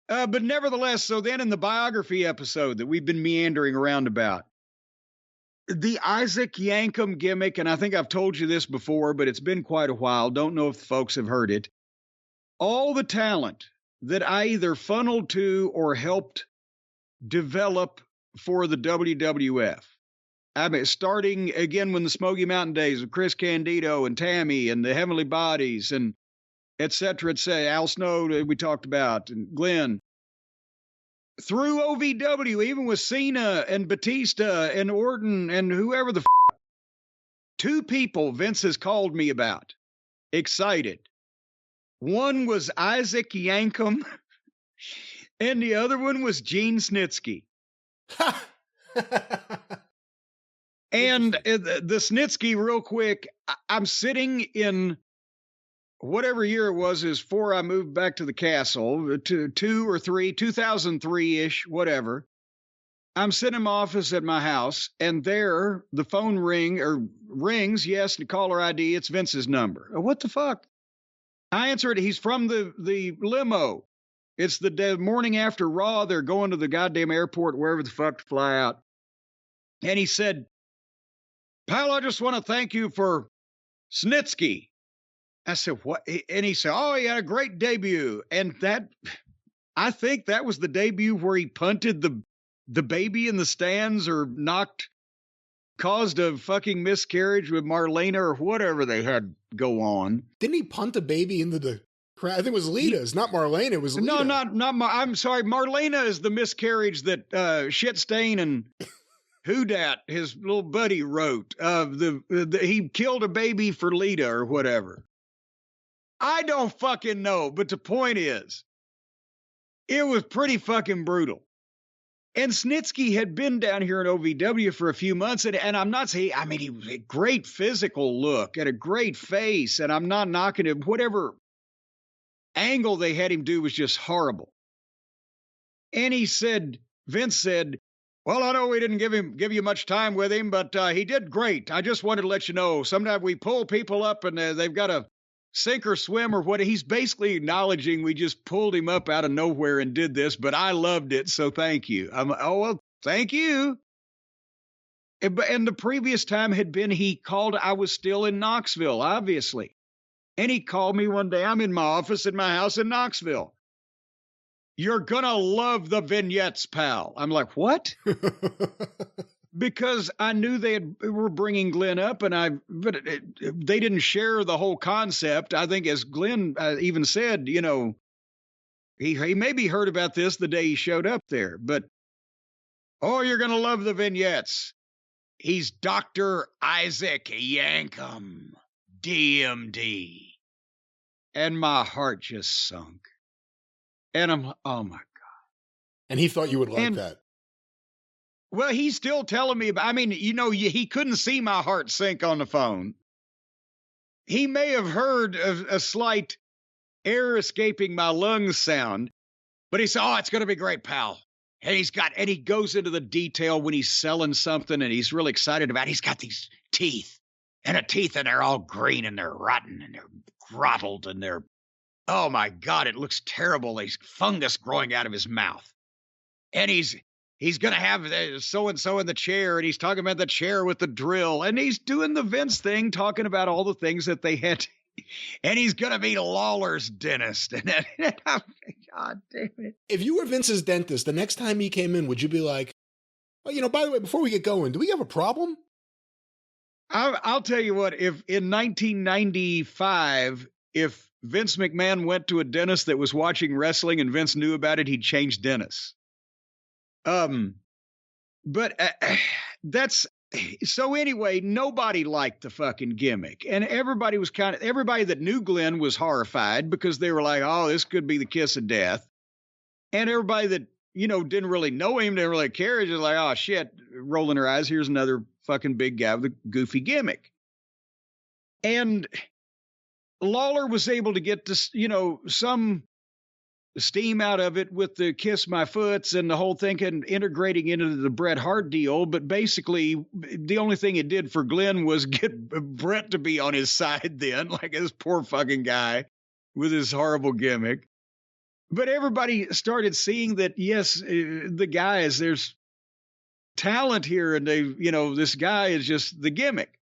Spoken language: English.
But nevertheless, so then in the biography episode that we've been meandering around about, the Isaac Yankem gimmick, and I think I've told you this before, but it's been quite a while. Don't know if folks have heard it. All the talent that I either funneled to or helped develop for the WWF. I mean, starting again when the Smoky Mountain days of Chris Candido and Tammy and the Heavenly Bodies and et cetera, Al Snow that we talked about, and Glenn. Through OVW, even with Cena and Batista and Orton and whoever the two people Vince has called me about, excited. One was Isaac Yankem, and the other one was Gene Snitsky. And the Snitsky, real quick, I'm sitting in whatever year it was, is before I moved back to the castle, to 2003-ish, whatever. I'm sitting in my office at my house, and there the phone rings. Yes, the caller ID. It's Vince's number. What the fuck? I answer it. He's from the limo. It's the morning after Raw. They're going to the goddamn airport, wherever the fuck to fly out. And he said, "Pal, I just want to thank you for Snitsky." I said, "What?" And he said, "Oh, he had a great debut." And I think that was the debut where he punted the baby in the stands or caused a fucking miscarriage with Marlena or whatever they had go on. Didn't he punt a baby into the crowd? I think it was Lita's, not Marlena. It was Lita. No, not I'm sorry. Marlena is the miscarriage that Shitstain and Whodat, his little buddy, wrote. He killed a baby for Lita or whatever. I don't fucking know, but the point is, it was pretty fucking brutal. And Snitsky had been down here in OVW for a few months, and I'm not saying, I mean, he was a great physical look and a great face, and I'm not knocking him. Whatever angle they had him do was just horrible. And Vince said, "Well, I know we didn't give you much time with him, but he did great. I just wanted to let you know, sometimes we pull people up and they've got to sink or swim or what." He's basically acknowledging we just pulled him up out of nowhere and did this, but I loved it, so thank you. I'm like, "Oh, well, thank you." And the previous time had been I was still in Knoxville, obviously. And he called me one day. I'm in my office in my house in Knoxville. "You're going to love the vignettes, pal." I'm like, "What?" Because I knew they were bringing Glenn up, but they didn't share the whole concept. I think, as Glenn even said, he maybe heard about this the day he showed up there. But, "Oh, you're going to love the vignettes. He's Dr. Isaac Yankem, DMD." And my heart just sunk. And I'm, oh my God. And he thought you would like that. Well, he's still telling me, I mean, he couldn't see my heart sink on the phone. He may have heard a slight air escaping my lungs sound, but he said, "Oh, it's going to be great, pal." And he goes into the detail when he's selling something and he's really excited about it. He's got these teeth and they're all green and they're rotten and they're throttled and oh my God, it looks terrible. There's fungus growing out of his mouth. And he's going to have so-and-so in the chair, and he's talking about the chair with the drill, and he's doing the Vince thing, talking about all the things that they had. And he's going to be Lawler's dentist. And God damn it. If you were Vince's dentist, the next time he came in, would you be like, "Oh, by the way, before we get going, do we have a problem?" I'll tell you what, if in 1995, if Vince McMahon went to a dentist that was watching wrestling and Vince knew about it, he'd change dentists. But so anyway, nobody liked the fucking gimmick, and everybody that knew Glenn was horrified because they were like, "Oh, this could be the kiss of death." And everybody that, didn't really know him, didn't really care, just like, "Oh shit," rolling their eyes. Here's another fucking big guy with a goofy gimmick. And Lawler was able to get this, some steam out of it with the Kiss My Foots and the whole thing and integrating into the Bret Hart deal. But basically, the only thing it did for Glenn was get Bret to be on his side then, like this poor fucking guy with his horrible gimmick. But everybody started seeing that, yes, there's talent here, and this guy is just the gimmick.